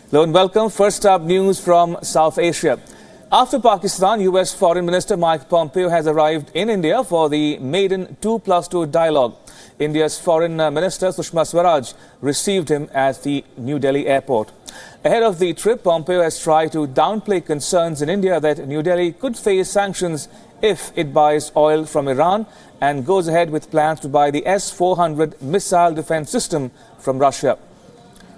Hello and welcome. First up, news from South Asia. After Pakistan, US Foreign Minister Mike Pompeo has arrived in India for the maiden 2+2 dialogue. India's Foreign Minister Sushma Swaraj received him at the New Delhi airport. Ahead of the trip, Pompeo has tried to downplay concerns in India that New Delhi could face sanctions if it buys oil from Iran and goes ahead with plans to buy the S-400 missile defense system from Russia.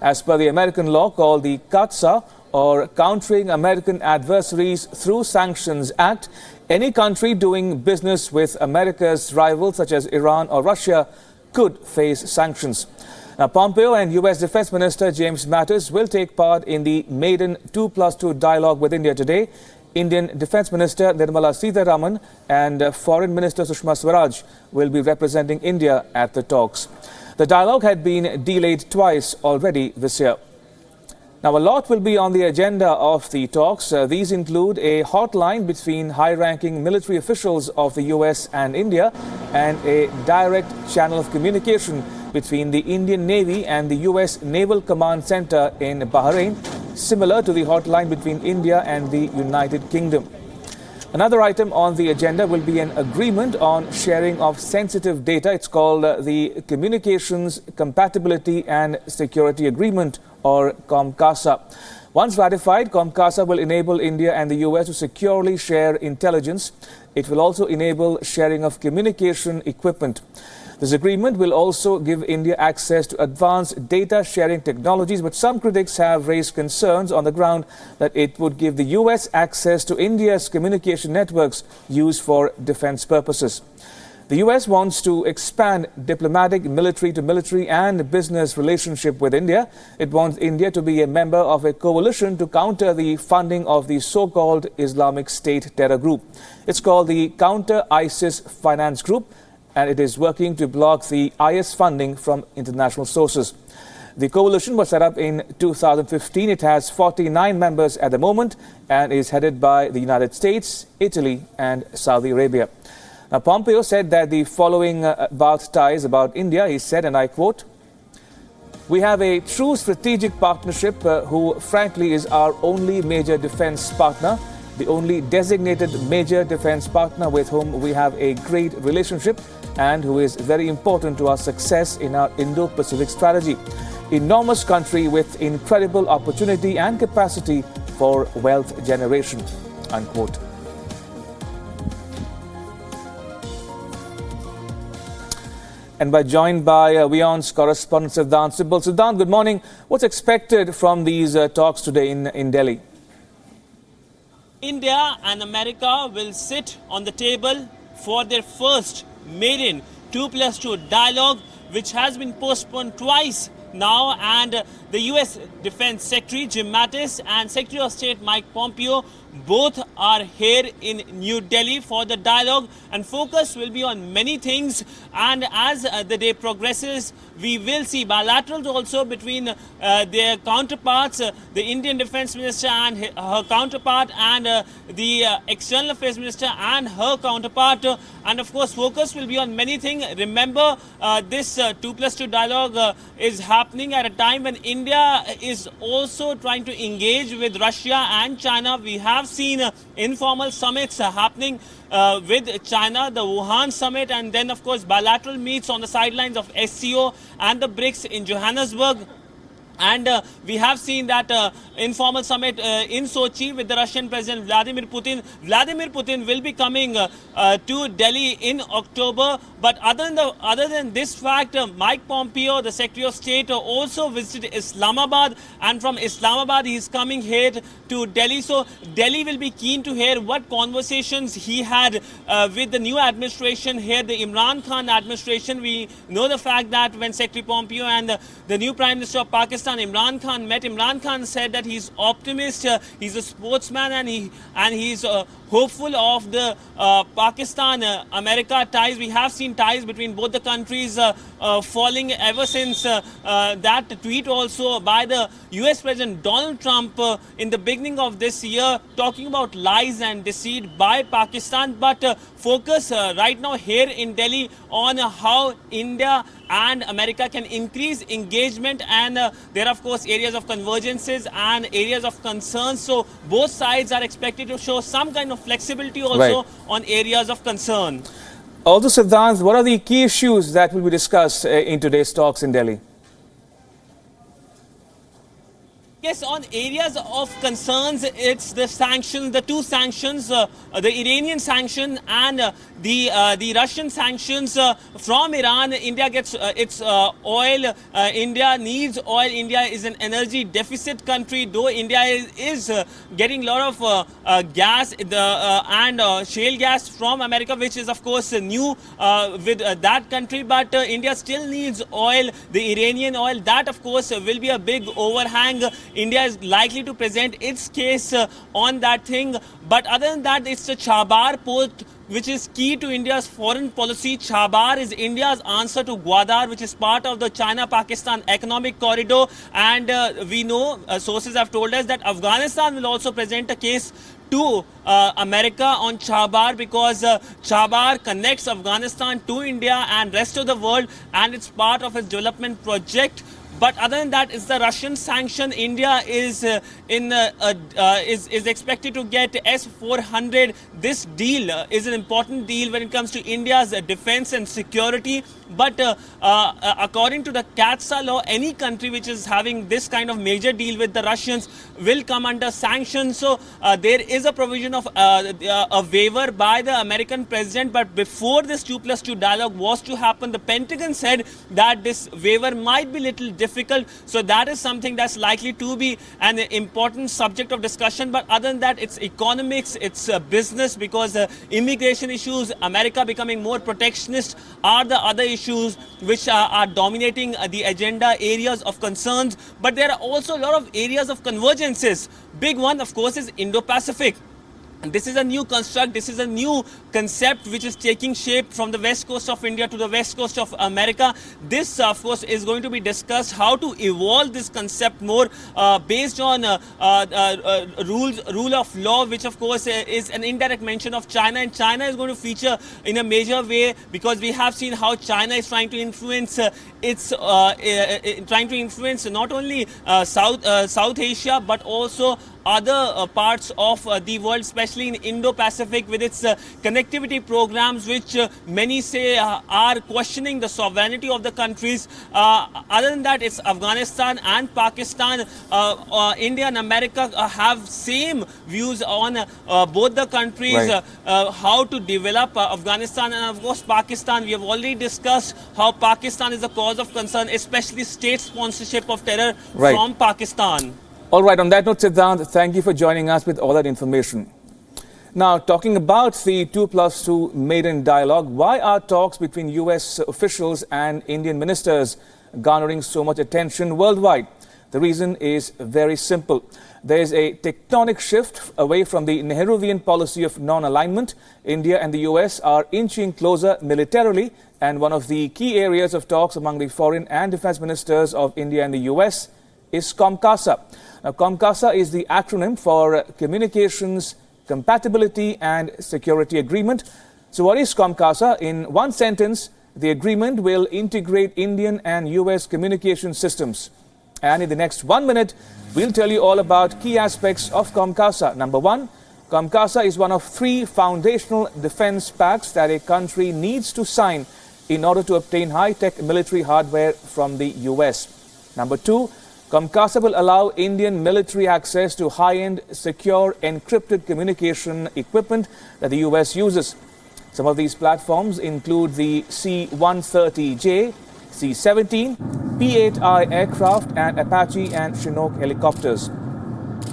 As per the American law called the CAATSA, or Countering American Adversaries Through Sanctions Act, any country doing business with America's rivals such as Iran or Russia could face sanctions. Now, Pompeo and US Defense Minister James Mattis will take part in the maiden 2+2 dialogue with India today. Indian Defense Minister Nirmala Sitharaman and Foreign Minister Sushma Swaraj will be representing India at the talks. The dialogue had been delayed twice already this year. Now, a lot will be on the agenda of the talks. These include a hotline between high-ranking military officials of the US and India and a direct channel of communication between the Indian Navy and the US Naval Command Center in Bahrain, similar to the hotline between India and the United Kingdom. Another item on the agenda will be an agreement on sharing of sensitive data. It's called the Communications Compatibility and Security Agreement, or COMCASA. Once ratified, COMCASA will enable India and the US to securely share intelligence. It will also enable sharing of communication equipment. This agreement will also give India access to advanced data sharing technologies, but some critics have raised concerns on the ground that it would give the US access to India's communication networks used for defense purposes. The US wants to expand diplomatic, military-to-military and business relationship with India. It wants India to be a member of a coalition to counter the funding of the so-called Islamic State terror group. It's called the Counter-ISIS Finance Group, and it is working to block the IS funding from international sources. The coalition was set up in 2015. It has 49 members at the moment and is headed by the United States, Italy and Saudi Arabia. Now, Pompeo said that the following about ties about India. He said, and I quote, "We have a true strategic partnership who frankly is our only major defense partner, the only designated major defense partner with whom we have a great relationship and who is very important to our success in our Indo-Pacific strategy. Enormous country with incredible opportunity and capacity for wealth generation," unquote. And we're joined by Wion's correspondent Siddhant Sibal. Siddhant, good morning. What's expected from these talks today in Delhi? India and America will sit on the table for their first maiden 2+2 dialogue, which has been postponed twice now, and the US Defense Secretary Jim Mattis and Secretary of State Mike Pompeo both are here in New Delhi for the dialogue, and focus will be on many things. And as the day progresses, we will see bilaterals also between their counterparts, the Indian Defense Minister and her counterpart, and the External Affairs Minister and her counterpart. And of course, focus will be on many things. Remember, this 2+2 dialogue is happening at a time when India is also trying to engage with Russia and China. We have seen informal summits happening with China, the Wuhan summit, and then of course bilateral meets on the sidelines of SCO and the BRICS in Johannesburg. And we have seen that informal summit in Sochi with the Russian President Vladimir Putin. Vladimir Putin will be coming to Delhi in October. But other than this fact, Mike Pompeo, the Secretary of State, also visited Islamabad. And from Islamabad, he is coming here to Delhi. So Delhi will be keen to hear what conversations he had with the new administration here, the Imran Khan administration. We know the fact that when Secretary Pompeo and the new Prime Minister of Pakistan, Imran Khan, met, Imran Khan said that he's optimist, he's a sportsman, and he's hopeful of the Pakistan-America ties. We have seen ties between both the countries falling ever since that tweet also by the US President Donald Trump in the beginning of this year, talking about lies and deceit by Pakistan. But focus right now here in Delhi on how India and America can increase engagement, and there are of course areas of convergences and areas of concerns. So both sides are expected to show some kind of flexibility also on areas of concern. Also, Siddhant, what are the key issues that will be discussed in today's talks in Delhi? Yes, on areas of concerns, it's the sanctions, the two sanctions, the Iranian sanction and the Russian sanctions from Iran. India gets its oil. India needs oil. India is an energy deficit country, though India is getting a lot of gas and shale gas from America, which is of course new with that country. But India still needs oil, the Iranian oil. That of course will be a big overhang. India is likely to present its case on that thing. But other than that, it's the Chabar port which is key to India's foreign policy. Chabar is India's answer to Gwadar, which is part of the China-Pakistan economic corridor. And we know, sources have told us that Afghanistan will also present a case to America on Chabar, because Chabar connects Afghanistan to India and rest of the world, and it's part of its development project. But other than that, it's the Russian sanction. India is is expected to get S-400. This deal is an important deal when it comes to India's defense and security. But according to the CATSA law, any country which is having this kind of major deal with the Russians will come under sanctions. So there is a provision of a waiver by the American president. But before this 2+2 dialogue was to happen, the Pentagon said that this waiver might be little difficult. So that is something that's likely to be an important subject of discussion. But other than that, it's economics, it's business, because immigration issues, America becoming more protectionist, are the other issues which are dominating the agenda areas of concerns. But there are also a lot of areas of convergences. Big one, of course, is Indo-Pacific. And this is a new construct, this is a new concept which is taking shape from the west coast of India to the west coast of America. This, of course, is going to be discussed, how to evolve this concept more based on rule of law, which of course is an indirect mention of China. And China is going to feature in a major way, because we have seen how China is trying to influence not only South Asia, but also other parts of the world, especially in Indo-Pacific, with its connectivity programs, which many say are questioning the sovereignty of the countries. Other than that, it's Afghanistan and Pakistan. India and America have same views on both the countries, how to develop Afghanistan and of course Pakistan. We have already discussed how Pakistan is a cause of concern, especially state sponsorship of terror from Pakistan. All right, on that note, Siddhant, thank you for joining us with all that information. Now, talking about the 2+2 maiden dialogue, why are talks between US officials and Indian ministers garnering so much attention worldwide? The reason is very simple. There is a tectonic shift away from the Nehruvian policy of non-alignment. India and the US are inching closer militarily, and one of the key areas of talks among the foreign and defense ministers of India and the US is COMCASA. Now, COMCASA is the acronym for Communications, Compatibility and Security Agreement. So what is COMCASA? In one sentence, the agreement will integrate Indian and US communication systems. And in the next 1 minute, we'll tell you all about key aspects of COMCASA. Number one, COMCASA is one of 3 foundational defense pacts that a country needs to sign in order to obtain high-tech military hardware from the US. Number 2, COMCASA will allow Indian military access to high-end, secure, encrypted communication equipment that the US uses. Some of these platforms include the C-130J, C-17, P-8I aircraft, and Apache and Chinook helicopters.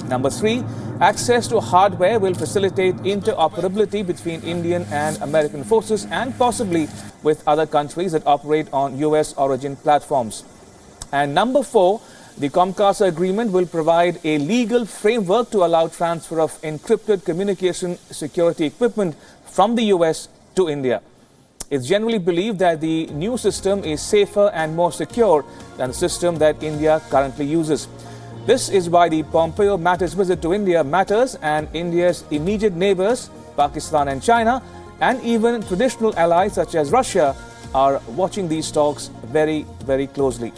Number 3, access to hardware will facilitate interoperability between Indian and American forces and possibly with other countries that operate on US origin platforms. And number 4, the COMCASA agreement will provide a legal framework to allow transfer of encrypted communication security equipment from the US to India. It's generally believed that the new system is safer and more secure than the system that India currently uses. This is why the Pompeo Mattis visit to India matters, and India's immediate neighbors, Pakistan and China, and even traditional allies such as Russia, are watching these talks very, very closely.